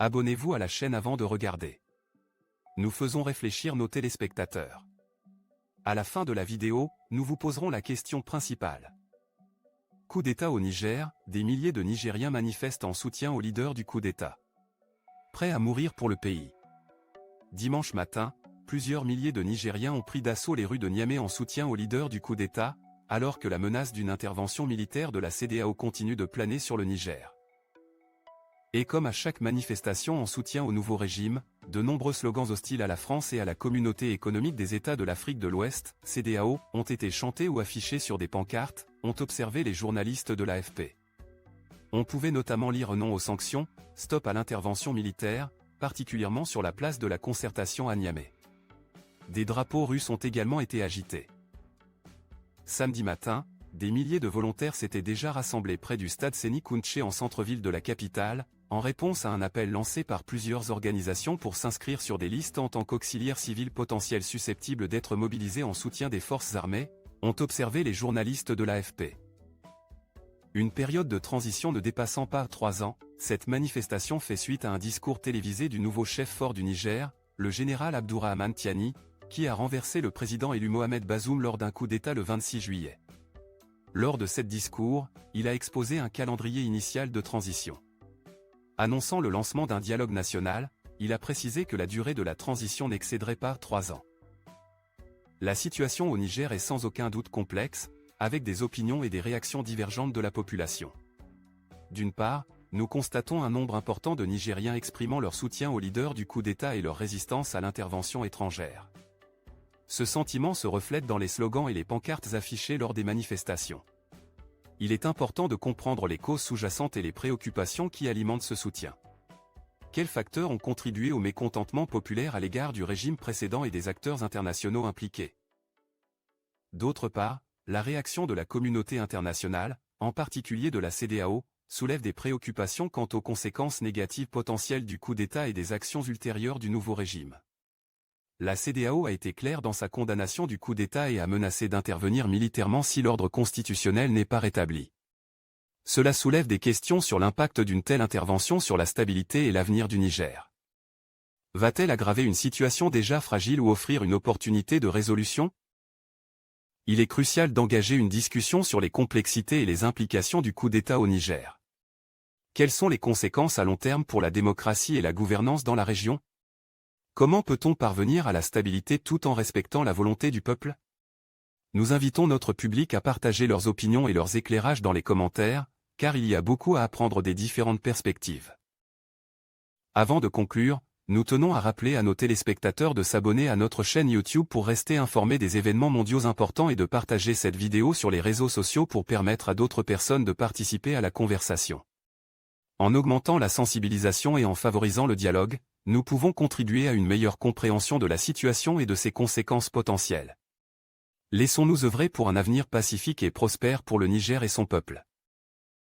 Abonnez-vous à la chaîne avant de regarder. Nous faisons réfléchir nos téléspectateurs. À la fin de la vidéo, nous vous poserons la question principale. Coup d'État au Niger, des milliers de Nigériens manifestent en soutien au leader du coup d'État. Prêts à mourir pour le pays. Dimanche matin, plusieurs milliers de Nigériens ont pris d'assaut les rues de Niamey en soutien au leader du coup d'État, alors que la menace d'une intervention militaire de la CEDEAO continue de planer sur le Niger. Et comme à chaque manifestation en soutien au nouveau régime, de nombreux slogans hostiles à la France et à la communauté économique des États de l'Afrique de l'Ouest, CEDEAO, ont été chantés ou affichés sur des pancartes, ont observé les journalistes de l'AFP. On pouvait notamment lire non aux sanctions, stop à l'intervention militaire, particulièrement sur la place de la Concertation à Niamey. Des drapeaux russes ont également été agités. Samedi matin, des milliers de volontaires s'étaient déjà rassemblés près du stade Séni Kountché en centre-ville de la capitale, en réponse à un appel lancé par plusieurs organisations pour s'inscrire sur des listes en tant qu'auxiliaires civils potentiels susceptibles d'être mobilisés en soutien des forces armées, ont observé les journalistes de l'AFP. Une période de transition ne dépassant pas 3 ans, cette manifestation fait suite à un discours télévisé du nouveau chef fort du Niger, le général Abdourahmane Tiani, qui a renversé le président élu Mohamed Bazoum lors d'un coup d'État le 26 juillet. Lors de ce discours, il a exposé un calendrier initial de transition. Annonçant le lancement d'un dialogue national, il a précisé que la durée de la transition n'excéderait pas 3 ans. La situation au Niger est sans aucun doute complexe, avec des opinions et des réactions divergentes de la population. D'une part, nous constatons un nombre important de Nigériens exprimant leur soutien au leader du coup d'État et leur résistance à l'intervention étrangère. Ce sentiment se reflète dans les slogans et les pancartes affichées lors des manifestations. Il est important de comprendre les causes sous-jacentes et les préoccupations qui alimentent ce soutien. Quels facteurs ont contribué au mécontentement populaire à l'égard du régime précédent et des acteurs internationaux impliqués? D'autre part, la réaction de la communauté internationale, en particulier de la CEDEAO, soulève des préoccupations quant aux conséquences négatives potentielles du coup d'État et des actions ultérieures du nouveau régime. La CEDEAO a été claire dans sa condamnation du coup d'État et a menacé d'intervenir militairement si l'ordre constitutionnel n'est pas rétabli. Cela soulève des questions sur l'impact d'une telle intervention sur la stabilité et l'avenir du Niger. Va-t-elle aggraver une situation déjà fragile ou offrir une opportunité de résolution? Il est crucial d'engager une discussion sur les complexités et les implications du coup d'État au Niger. Quelles sont les conséquences à long terme pour la démocratie et la gouvernance dans la région? Comment peut-on parvenir à la stabilité tout en respectant la volonté du peuple? Nous invitons notre public à partager leurs opinions et leurs éclairages dans les commentaires, car il y a beaucoup à apprendre des différentes perspectives. Avant de conclure, nous tenons à rappeler à nos téléspectateurs de s'abonner à notre chaîne YouTube pour rester informés des événements mondiaux importants et de partager cette vidéo sur les réseaux sociaux pour permettre à d'autres personnes de participer à la conversation. En augmentant la sensibilisation et en favorisant le dialogue, nous pouvons contribuer à une meilleure compréhension de la situation et de ses conséquences potentielles. Laissons-nous œuvrer pour un avenir pacifique et prospère pour le Niger et son peuple.